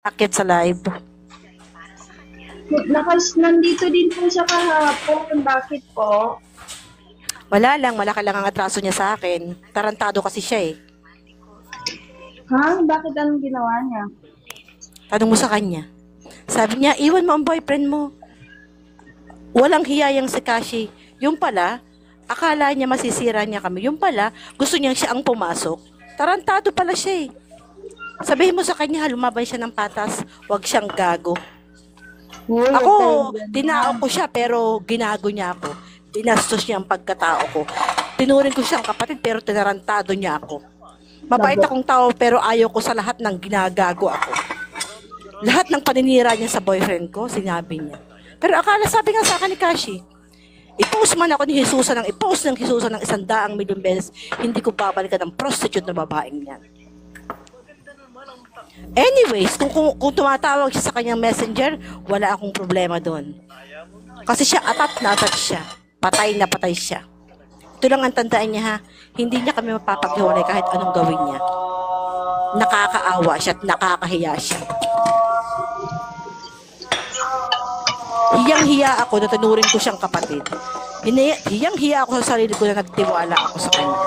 Akit sa live. Nandito din po siya kahapon. Bakit po? Wala lang, malaki lang ang atraso niya sa akin. Tarantado kasi siya eh. Ha? Bakit anong ginawa niya? Tanong mo sa kanya. Sabi niya, iwan mo ang boyfriend mo. Walang hiyayang si Kashi. Yung pala, akala niya masisira niya kami. Yung pala, gusto niya siya ang pumasok. Tarantado pala siya eh. Sabihin mo sa kanya, lumaban siya ng patas. Huwag siyang gago. Uy, Ako, huwag kayong dinao ganyan. ko siya pero ginago niya ako. Dinastos niya ang pagkatao ko. Tinuring ko siyang kapatid pero tinarantado niya ako. Mabait Labo. akong tao pero ayaw ko sa lahat ng ginagago ako. Lahat ng paninira niya sa boyfriend ko, sinabi niya. Pero akala sabi nga sa akin ni Kashi, i-post man ako ni Jesusa ng i-post ng Jesusa ng 100,000,000 beses, hindi ko babalikan ng prostitute na babaeng yan. Anyways, kung tumatawag siya sa kanyang messenger, wala akong problema doon. Kasi siya atat na atat siya. Patay na patay siya. Ito lang ang tandaan niya ha, hindi niya kami mapapaghiwalay kahit anong gawin niya. Nakakaawa siya at nakakahiya siya. Hiyang-hiya ako na tinuring ko siyang kapatid. Hiyang-hiya ako sa sarili ko na nagtiwala ako sa kanya.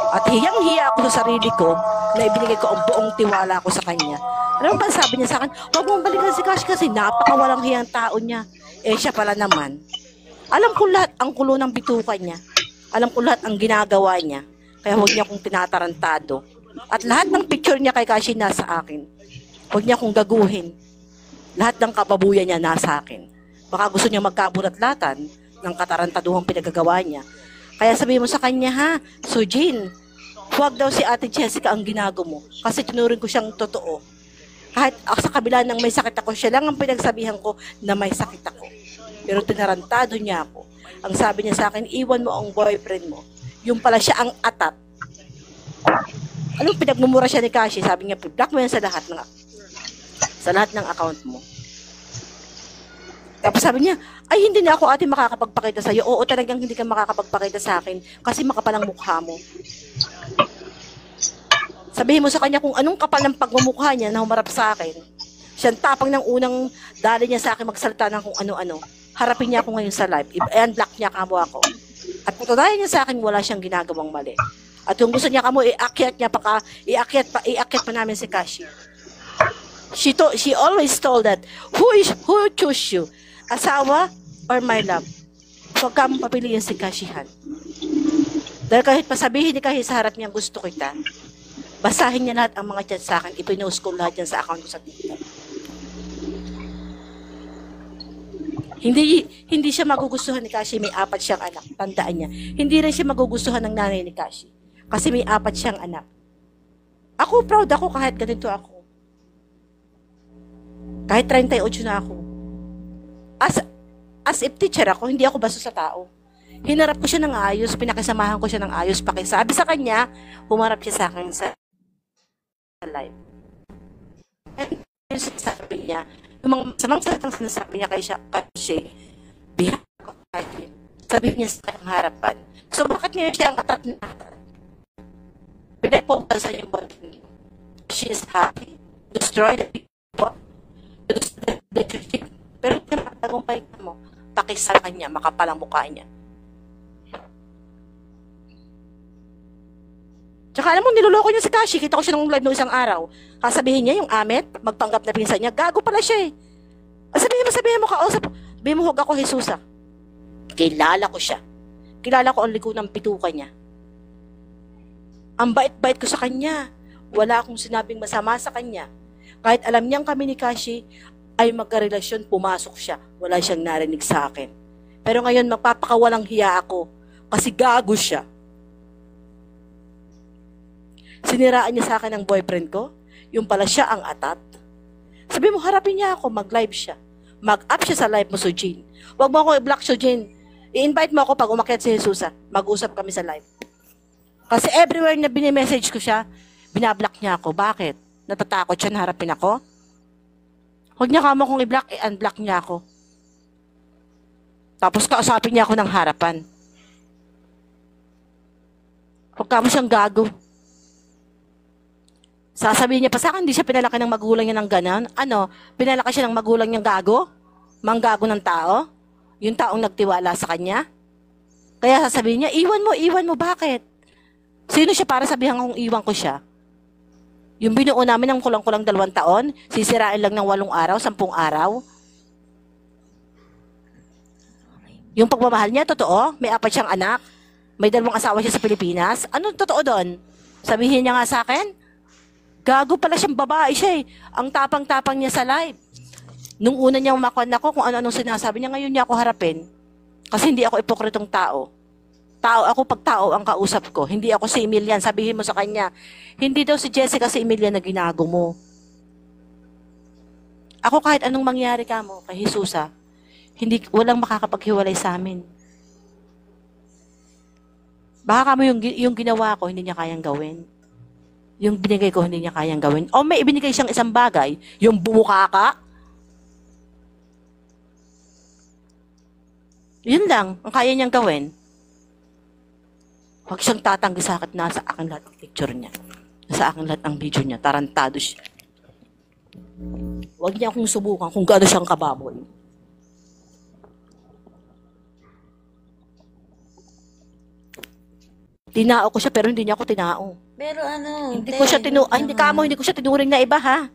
At hiyang-hiya ako sa sarili ko na ibinigay ko ang buong tiwala ko sa kanya. Alam mo ba sabi niya sa akin, huwag mong balikan si Cash kasi napakawalang hiyang tao niya. Eh siya pala naman. Alam ko lahat ang kulo ng bitukan niya. Alam ko lahat ang ginagawa niya. Kaya huwag niya akong tinatarantado. At lahat ng picture niya kay Kashi nasa akin. Huwag niya akong gaguhin. Lahat ng kababuyan niya nasa akin. Baka gusto niya magkabulat-latan ng katarantaduhang pinagagawa niya. Kaya sabihin mo sa kanya ha, Sujin, huwag daw si Ate Jessica ang ginago mo. Kasi tinuring ko siyang totoo. Kahit sa kabila ng may sakit ako, siya lang ang pinagsabihan ko na may sakit ako. Pero tinarantado niya ako. Ang sabi niya sa akin, iwan mo ang boyfriend mo. Yung pala siya ang atat. Anong pinagmumura siya ni Kashi? Sabi niya, block mo yan sa lahat ng account mo. Tapos sabi niya, ay hindi na ako ate makakapagpakita sa'yo. Oo, talagang hindi ka makakapagpakita sa akin kasi makapalang mukha mo. Sabihin mo sa kanya kung anong kapal ng pagmumukha niya na humarap sa akin. Siyang tapang ng unang dali niya sa akin magsalita ng kung ano-ano. Harapin niya ako ngayon sa live. I-unblock niya kamo ako. At patunayan niya sa akin wala siyang ginagawang mali. At kung gusto niya kamo iakyat pa namin si Kashi. She always told that who choose you? Asawa or my love? Huwag ka mong papiliin si Kashihan. Dahil kahit pasabihin ni Kashi sa harap niya gusto kita, basahin niya lahat ang mga chat sa akin, ipinost ko lahat yan sa account ko sa TikTok. Hindi siya magugustuhan ni Kashi, may 4 siyang anak. Tandaan niya. Hindi rin siya magugustuhan ng nanay ni Kashi. Kasi may 4 siyang anak. Ako, proud ako kahit ganito ako. Kahit 38 na ako. As if teacher ako, hindi ako baso sa tao. Hinarap ko siya ng ayos, pinakisamahan ko siya ng ayos, pakisabi sa kanya, humarap siya sa akin sa live. And yung sinasabi niya, yung mga masamang salitang sinasabi niya kay Kashi, biyak ko kahit yun. Sabi niya sa kanyang harapan. So bakit niya siya ang atat na atat? Pinag-focus sa yung body. She is happy. Destroy the people. Destroy the relationship. Pero yung matagumpay ka mo, pakisa kanya, makapalang mukha niya. Tsaka alam mo, niloloko niya si Kashi. Kita ko siya nung live noong isang araw. Kasabihin niya, yung Amet, magpanggap na pinsan niya, gago pala siya eh. Sabihin mo, kausap, sabihin mo, huwag ako Jesusa. Kilala ko siya. Kilala ko ang ligo ng pituka niya. Ang bait-bait ko sa kanya. Wala akong sinabing masama sa kanya. Kahit alam niyang kami ni Kashi ay magkarelasyon, pumasok siya. Wala siyang narinig sa akin. Pero ngayon, magpapakawalang hiya ako. Kasi gago siya. Siniraan niya sa akin ang boyfriend ko. Yung pala siya ang atat. Sabi mo, harapin niya ako, mag-live siya. Mag-up siya sa live mo, Sujin. Huwag mo ako i-block, Sujin. I-invite mo ako pag umakyat si Jesusa. Mag-usap kami sa live. Kasi everywhere na binimessage ko siya, binablock niya ako. Bakit? Natatakot siya na harapin ako? Huwag niya kamo kung i-block, i-unblock niya ako. Tapos kausapin niya ako ng harapan. Huwag kamo siyang gago. Sasabihin niya pa sa akin, hindi siya pinalaki ng magulang niya ng ganon. Ano, pinalaki siya ng magulang niyang gago? Manggago ng tao? Yung taong nagtiwala sa kanya? Kaya sasabihin niya, iwan mo, bakit? Sino siya para sabihan kong iwan ko siya? Yung binuo namin ng kulang-kulang 2 taon, sisirain lang ng 8 araw, 10 araw. Yung pagmamahal niya, totoo? May 4 siyang anak? May 2 asawa siya sa Pilipinas? Ano totoo doon? Sabihin niya nga sa akin, gago pala siyang babae siya eh. Ang tapang-tapang niya sa live. Nung una niyang makuha ako kung ano-anong sinasabi niya, ngayon niya ako harapin. Kasi hindi ako ipokritong tao. Tao ako pag tao ang kausap ko. Hindi ako si Emilian. Sabihin mo sa kanya, hindi daw si Jessica si Emilian na ginago mo. Ako kahit anong mangyari ka mo kay Jesusa, walang makakapaghiwalay sa amin. Baka kamo yung ginawa ko, hindi niya kayang gawin. Yung binigay ko, hindi niya kayang gawin. O may ibinigay siyang isang bagay, yung bumuka ka. Yun lang, ang kaya niyang gawin. Huwag siyang tatanggi sa akin, nasa akin lahat ng picture niya. Nasa akin lahat ng video niya, tarantado siya. Huwag niya akong subukan kung gaano siyang kababoy. Tinao ko siya pero hindi niya ako tinao. Pero ano, Hindi ko siya hindi ko siya tinuring na iba ha.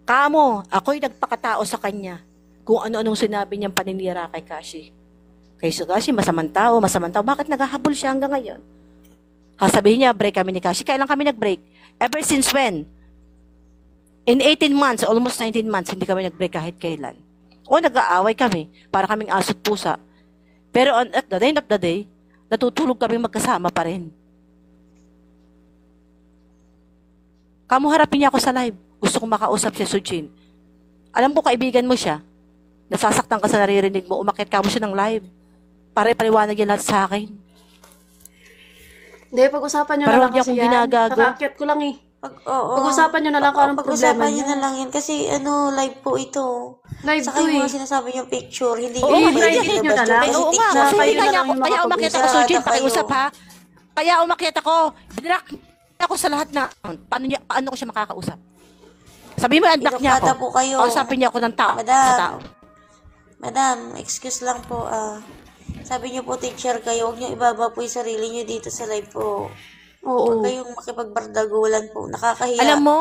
Kamo, ako'y nagpakatao sa kanya. Kung ano-anong sinabi niyang paninira kay Kashi. Kay Kashi, masamang tao. Bakit naghahabol siya hanggang ngayon? Sabihin niya, break kami ni Kashi. Kailan kami nag-break? Ever since when? In 18 months, almost 19 months, hindi kami nag-break kahit kailan. O nag-aaway kami para kaming aso't pusa. Pero at the end of the day, natutulog kami magkasama pa rin. Kamu harapin niya ako sa live. Gusto kong makausap siya, Sujin. Alam ko kaibigan mo siya. Nasasaktan ka sa naririnig mo. Umakyat ka mo siya ng live. Para ipaliwanag yan lahat sa akin. Hindi, pag-usapan nyo Para na lang huwag niya kasi akong yan. ginagago. Nakaakyat ko lang eh. Oo. Pag-usapan nyo na lang kung anong problema Pag-usapan nyo niya. na lang yan kasi live po ito. Live Saka to yung eh. mga sinasabi niyong picture, hindi Oo, nyo i-private nyo na lang. Ay, oo nga. Na Kasi kayo na kaya lang yung kaya umakyat ako, makapag-usap. Sujin, Kayo. pakiusap ha. Kaya umakyat ako. Binirak ako sa lahat na, paano ko siya makakausap? Sabihin mo, unblock niya ako. Inokada po kayo. Kausapin niya ako ng tao. Madam. Sa tao. Madam, excuse lang po. Sabi niyo po, teacher kayo, huwag niyo ibaba po yung sarili niyo dito sa live po. Oo. Huwag kayong makipagbardagulan po. Nakakahiya. Alam mo,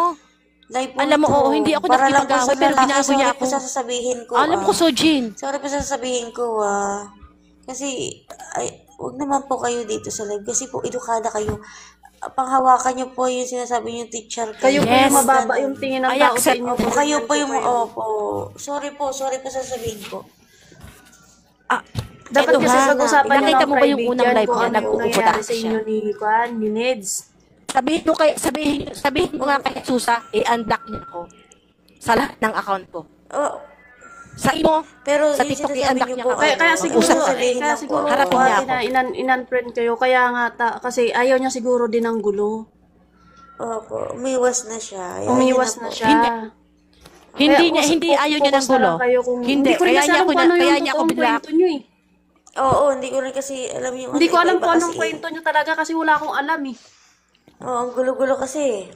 Live po alam mo, ito. oo, hindi ako Para lang po nakipag-away, sa pero lalaki, binago niya sorry po ako. sa sasabihin ko. alam ko, Sujin. Sorry po sa sasabihin ko, Kasi, huwag naman po kayo dito sa live. Kasi po, edukada kayo. Panghawakan niyo po yung sinasabi niyo, teacher Kayo po Yes. yung mababa yung tingin ng I tao sa accept. inyo. Opo, kayo po yung, opo. Sorry po sa sasabihin ko. Dapat Eto kasi ha, pag-usapan nyo nakita ng mo ba yung private unang yan live kung niya? ano yung Nag-uupo nangyayari taas sa inyo siya. ni Neds. Sabihin mo nga kay Susa, i-unblock niya ako. Sa lahat ng account ko. Oh, Sa imo, pero sa yung TikTok, sinasabi i-unblock niyo niya po, ako. Kaya siguro, Usap ka. sabihin lang po. Harapin niya ako. inan-friend kayo. Kaya nga, kasi ayaw niya siguro din ng gulo. Opo, umiwas na siya. Ayaw Umiwas niya na po. siya. Hindi ayaw niya ng gulo. Hindi ko rin kasi alam kung ano kaya yung niya ako totoong binlock. kwento nyo eh. Oo, hindi ko rin kasi alam yung Hindi ko alam iba-iba kung anong kasi. kwento nyo talaga kasi wala akong alam eh. Oo, ang gulo-gulo kasi.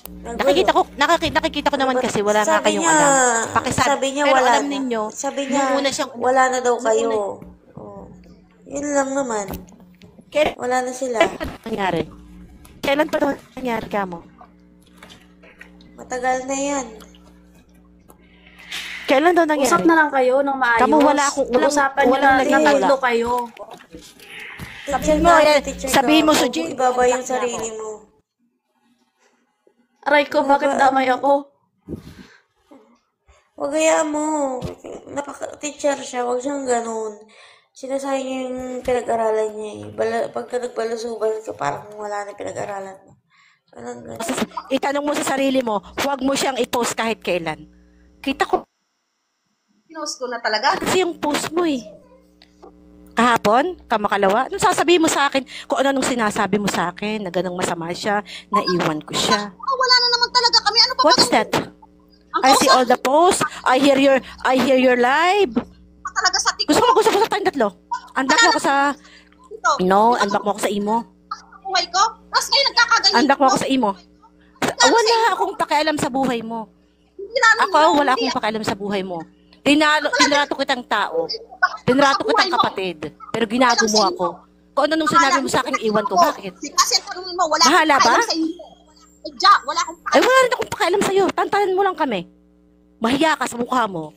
Nakikita ko naman kasi wala nga Sabi kayong niya, alam. Pakisabi. sabi niya Pero wala alam na. ninyo, Sabi niya, nung una siyang, wala na daw kayo. Oo. Yun lang naman. kailan Wala na sila. pa nangyari? Kailan pa nangyari ka mo? Matagal na yan. Kailan daw nangyari? Usap na lang kayo ng maayos. Kamu wala akong- Pag-usapan nyo walang na nagkatula. tatlo kayo. Teacher mo, ka, yan. teacher Sabihin ka. mo, Huwag Sujin, ibaba yung unblock niya sarili mo. Aray ko, bakit damay ako? Huwag kaya mo. Teacher siya, huwag siyang ganun. Sinasabi niya yung pinag-aralan niya eh. Pagka nagbalusuban ka, parang wala na pinag-aralan mo. Walang ganun. Itanong mo sa sarili mo, huwag mo siyang i-post kahit kailan. Kita ko Pinost ko na talaga. kasi yung post mo eh. Kahapon, kamakalawa, anong sasabihin mo sa akin? Kung ano nung sinasabi mo sa akin, na ganang masama siya, naiwan ko siya. Wala na naman talaga kami. Ano pa What's that? I see all the posts. I hear your live. ba talaga sa TikTok Gusto ko sa tayong tatlo. Unblock mo ako sa... dito? No, unblock mo ako sa imo. Buhay ko? Tapos ngayon nagkakaganyan. Unblock mo ako sa imo. nagkano sa Wala inyo? akong pakialam sa buhay mo. Hindi namin Ako, yun. wala Hindi akong pakialam sa buhay mo. Tinrato kitang tao. Tinrato kitang kapatid. Pero ginago mo ako. Kung ano nung sinabi mo sa akin, iwan ko. Bakit? Kasi ang tanongin mo, wala Bahala akong ba? pakialam sa inyo. Sadya, wala akong Ay, wala rin akong pakialam sa'yo. Tantanan mo lang kami. Mahiya ka sa mukha mo.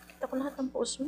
Kita ko lahat ng post mo.